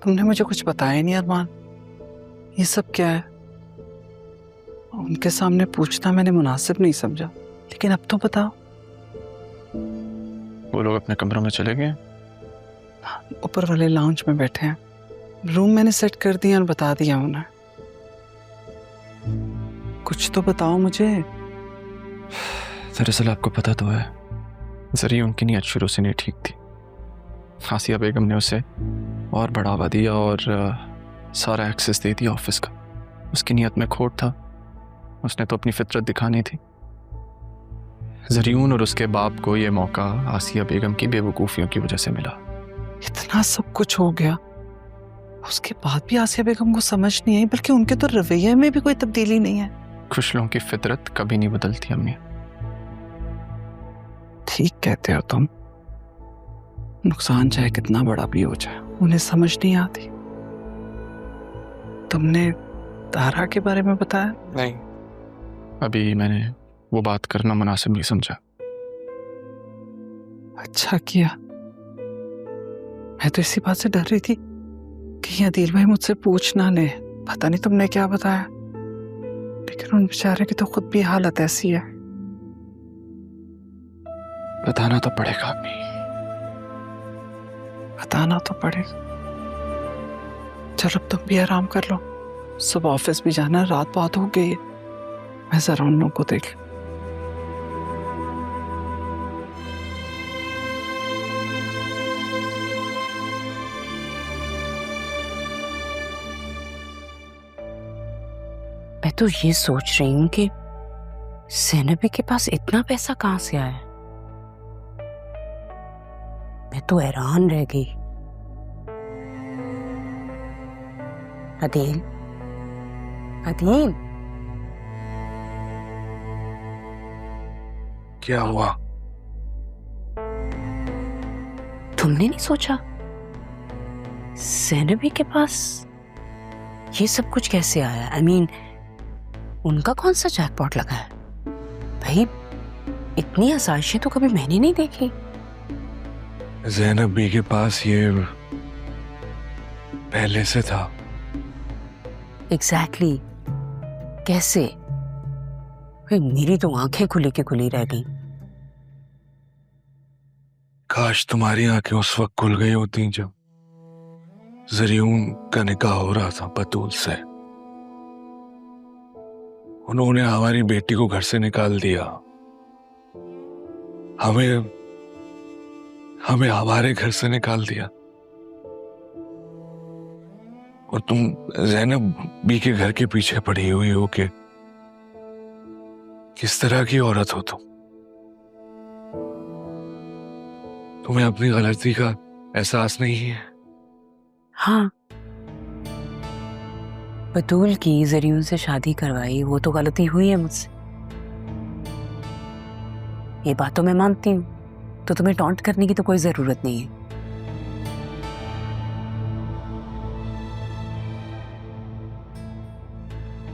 तुमने मुझे कुछ बताया नहीं अरमान। ये सब क्या है? उनके सामने पूछना मैंने मुनासिब नहीं समझा, लेकिन अब तो बताओ। वो लोग अपने कमरों में चले गए, ऊपर वाले लाउंज में बैठे हैं। रूम मैंने सेट कर दिया और बता दिया उन्हें। कुछ तो बताओ मुझे। दरअसल आपको पता तो है, जरिए उनकी नीयत शुरू से नहीं ठीक थी। आसिया बेगम ने उसे और बढ़ावा दिया और सारा एक्सेस दे दिया ऑफिस का। उसकी नीयत में खोट था, उसने तो अपनी फितरत दिखानी थी। जरियून और उसके बाप को यह मौका आसिया बेगम की बेवकूफ़ियों की वजह से मिला। इतना सब कुछ हो गया, उसके बाद भी आसिया बेगम को समझ नहीं आई, बल्कि उनके तो रवैये में भी कोई तब्दीली नहीं है। खुश लोगों की फितरत कभी नहीं बदलती अम्मी। ठीक कहते हो तुम। नुकसान चाहे कितना बड़ा भी हो जाए, उन्हें समझ नहीं आती। तुमने तारा के बारे में बताया? नहीं, अभी मैंने वो बात करना मुनासिब नहीं समझा। अच्छा किया। मैं तो इसी बात से डर रही थी कि अदील भाई मुझसे पूछ ना ले। पता नहीं तुमने क्या बताया, लेकिन उन बेचारे की तो खुद भी हालत ऐसी है। बताना तो पड़ेगा अम्मी, बताना तो पड़ेगा। चलो अब तुम भी आराम कर लो, सुबह ऑफिस भी जाना, रात बहुत हो गई है। मैं जरा उन लोगों को देख लूं। मैं तो ये सोच रही हूँ कि ज़ैनबी के पास इतना पैसा कहाँ से आया। मैं तो हैरान रह गई। अदील, अदील, क्या हुआ? तुमने नहीं सोचा ज़ैनबी के पास ये सब कुछ कैसे आया? I mean, उनका कौन सा जैकपॉट लगा है भाई? इतनी आसाइशें तो कभी मैंने नहीं देखी। ज़ैनब बी के पास ये पहले से था। एग्जैक्टली कैसे? भाई मेरी तो आंखें खुली के खुली रह गई। काश तुम्हारी आंखें उस वक्त खुल गई होती जब जरियून का निकाह हो रहा था बतूल से। उन्होंने हमारी बेटी को घर से निकाल दिया, हमें हमारे घर से निकाल दिया, और तुम ज़ैनब बी के घर के पीछे पड़ी हुई हो कि किस तरह की औरत हो तुम? तुम्हें अपनी गलती का एहसास नहीं है? हाँ, बतूल की जरियून से शादी करवाई, वो तो गलती हुई है मुझसे, ये बात तो मैं मानती हूँ। तो तुम्हें टॉन्ट करने की तो कोई जरूरत नहीं है।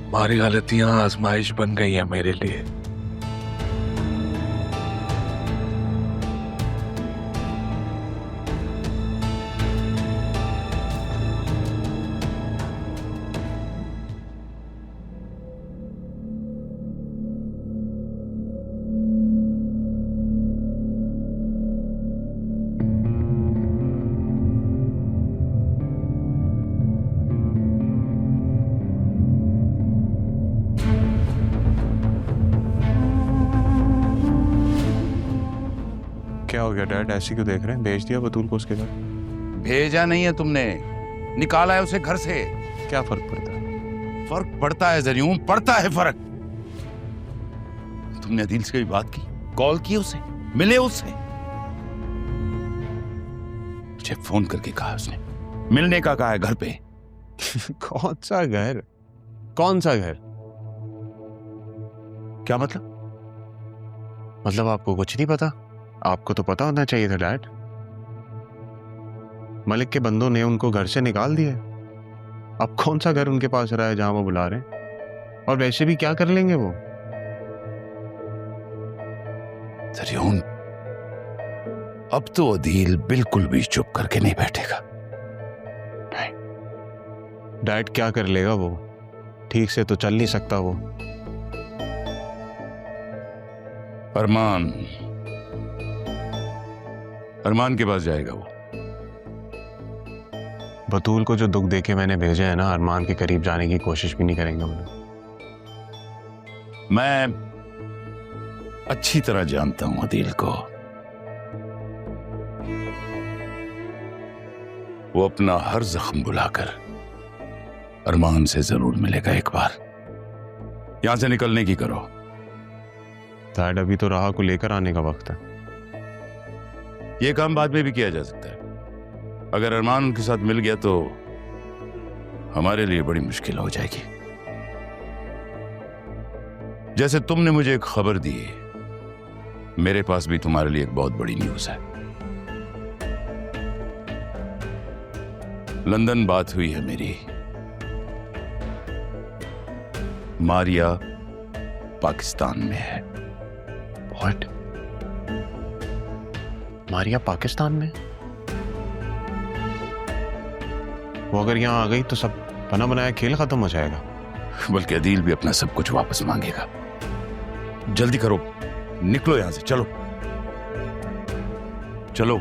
हमारी गलतियां आजमाइश बन गई है मेरे लिए। क्या हो गया डैड, ऐसे क्यों देख रहे हैं? भेज दिया बतूल को उसके घर? भेजा नहीं है तुमने, निकाला है उसे घर से। क्या फर्क पड़ता है? फर्क पड़ता है जरियून, पड़ता है फर्क। तुमने अदील से भी बात की, कॉल की उसे, मिले उससे? मुझे फोन करके कहा उसने, मिलने का कहा है घर पे। कौन सा घर? कौन सा घर? क्या मतलब? मतलब आपको कुछ नहीं पता? आपको तो पता होना चाहिए था डैड। मलिक के बंदों ने उनको घर से निकाल दिया। अब कौन सा घर उनके पास रहा है जहां वो बुला रहे हैं? और वैसे भी क्या कर लेंगे वो? जरियून, अब तो अदील बिल्कुल भी चुप करके नहीं बैठेगा। नहीं, डाइट क्या कर लेगा वो, ठीक से तो चल नहीं सकता वो। अरमान के पास जाएगा वो। बतूल को जो दुख देके मैंने भेजे है ना, अरमान के करीब जाने की कोशिश भी नहीं करेंगे हम लोग। मैं अच्छी तरह जानता हूं अदील को। वो अपना हर जख्म बुलाकर अरमान से जरूर मिलेगा एक बार। यहां से निकलने की करो। डैड, अभी तो राह को लेकर आने का वक्त है। यह काम बाद में भी किया जा सकता है। अगर अरमान उनके साथ मिल गया तो हमारे लिए बड़ी मुश्किल हो जाएगी। जैसे तुमने मुझे एक खबर दी, मेरे पास भी तुम्हारे लिए एक बहुत बड़ी न्यूज है। लंदन बात हुई है मेरी। मारिया पाकिस्तान में है। व्हाट? मारिया पाकिस्तान में? वो अगर यहाँ आ गई तो सब बना बनाया खेल खत्म हो जाएगा। बल्कि अदील भी अपना सब कुछ वापस मांगेगा। जल्दी करो, निकलो यहां से। चलो चलो।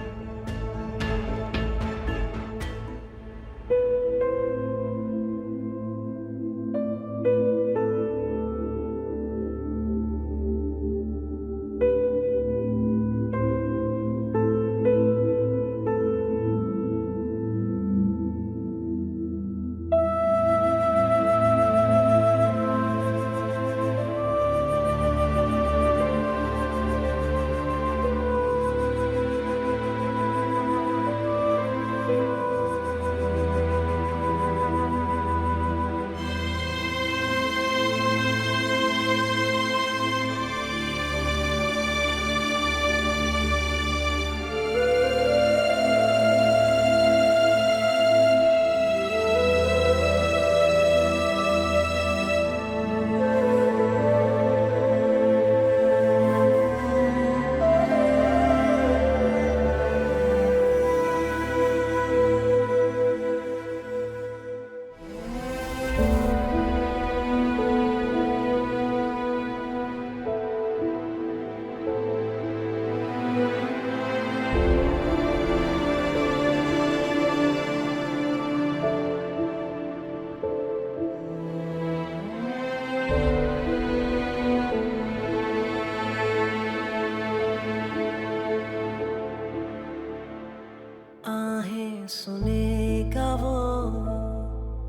सुनेगा वो,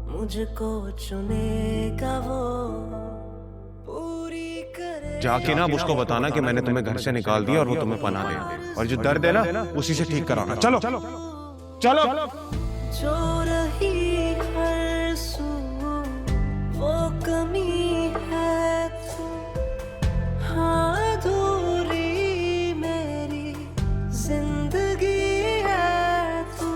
मुझको चुनेगा वो, पूरी करे। जाके ना उसको बताना कि मैंने तुम्हें घर से निकाल दिया और वो तुम्हें पनाह दे, और जो दर्द है ना उसी से ठीक कराना। चलो चलो चलो। जो रही हर सू वो कमी है तू, हाँ अधूरी मेरी जिंदगी है तू।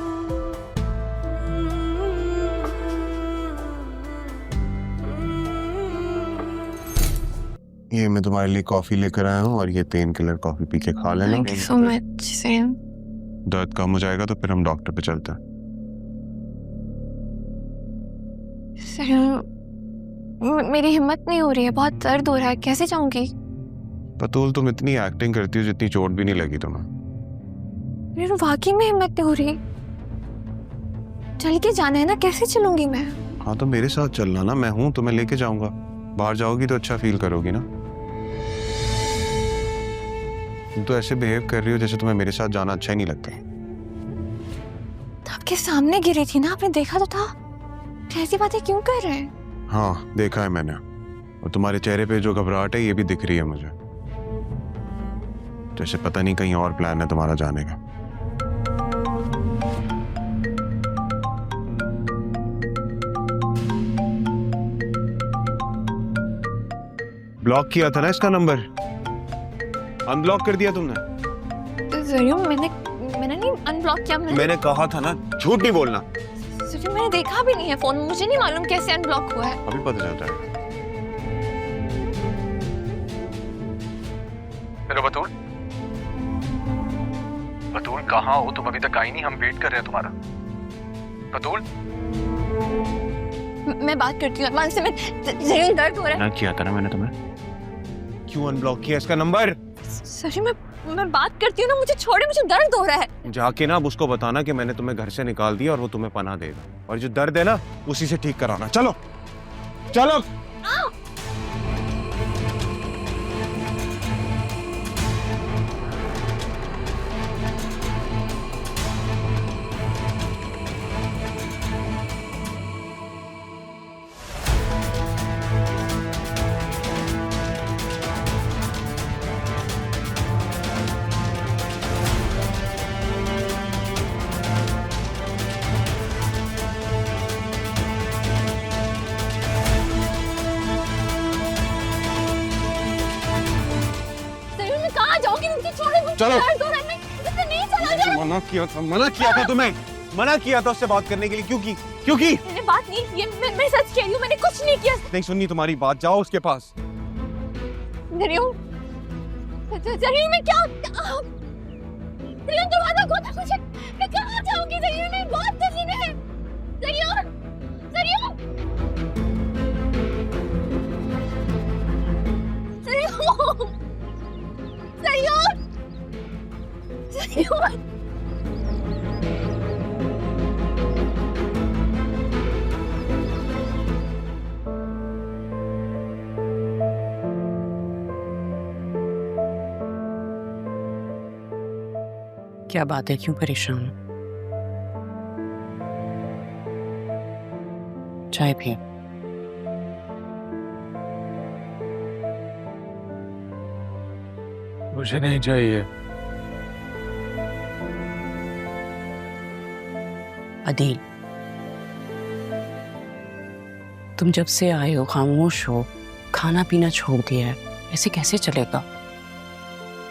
ये मैं तुम्हारे लिए कॉफी लेकर आया हूँ, और ये पेन किलर कॉफी पी के खा लेना। Thank you so much, Sam. दर्द कम हो जाएगा तो फिर हम डॉक्टर पे चलते हैं। सैम, मेरी हिम्मत नहीं हो रही है, बहुत दर्द हो रहा है, कैसे जाऊंगी? बतूल, तुम इतनी एक्टिंग करती हो जितनी चोट भी नहीं लगी तुम्हें। मेरी वाकई में हिम्मत नहीं हो रही। चल के जाना है ना, कैसे चलूंगी मैं? हाँ तो मेरे साथ चलना ना, मैं हूँ, तुम्हें लेके जाऊंगा। बाहर जाओगी तो अच्छा फील करोगी ना। तुम तो ऐसे बिहेव कर रही हो जैसे तुम्हें मेरे साथ जाना अच्छा ही नहीं लगता। आपके सामने गिरी थी ना, आपने देखा तो था। कैसी बातें क्यों कर रहे हैं? हाँ देखा है मैंने, और तुम्हारे चेहरे पे जो घबराहट है ये भी दिख रही है मुझे, जैसे पता नहीं कहीं और प्लान है तुम्हारा जाने का। ब्लॉक किया था ना इसका नंबर, अनब्लॉक कर दिया तुमने। जरियो, मैंने नहीं अनब्लॉक किया। मैंने कहा था ना, झूठ नहीं बोलना। जरियो, मैंने देखा भी नहीं है फोन, मुझे नहीं मालूम कैसे अनब्लॉक हुआ है। अभी पता चल जाएगा। हेलो बतूल, बतूल कहाँ हो तुम? अभी तक आई नहीं, हम वेट कर रहे हैं तुम्हारा। बतूल, मैं बात करती हूँ अरमान से। मैं जरूर दर्द हो रहा है। ना किया था ना मैंने तुम्हें, क्यों अनब्लॉक किया इसका नंबर? सॉरी, मैं बात करती हूँ ना, मुझे छोड़े, मुझे दर्द हो रहा है। जाके ना अब उसको बताना कि मैंने तुम्हें घर से निकाल दिया और वो तुम्हें पनाह देगा, और जो दर्द है ना उसी से ठीक कराना। चलो चलो। जरूर मैं कहाँ जाऊँगी? मुझे छोड़े, मुझे चलो। दर्द हो रहा है। मैं इससे नहीं चला जा। मना किया था तुम्हें, मना किया था उससे बात करने के लिए। क्योंकि मैंने बात नहीं की है, मैं सच कह रही हूँ, मैंने कुछ नहीं किया। नहीं सुननी तुम्हारी बात, जाओ उसके पास। जरूर जरूर मैं क्या जरूर दरवाजा खोला मुझे। मैं कहाँ जाऊँगी? जरूर मैं बात तो सुने। जरूर जरूर जरूर जरूर जरूर क्या बात है, क्यों परेशान हो? चाय पी। मुझे नहीं चाहिए। अदील, तुम जब से आए हो खामोश हो, खाना पीना छोड़ दिया है, ऐसे कैसे चलेगा?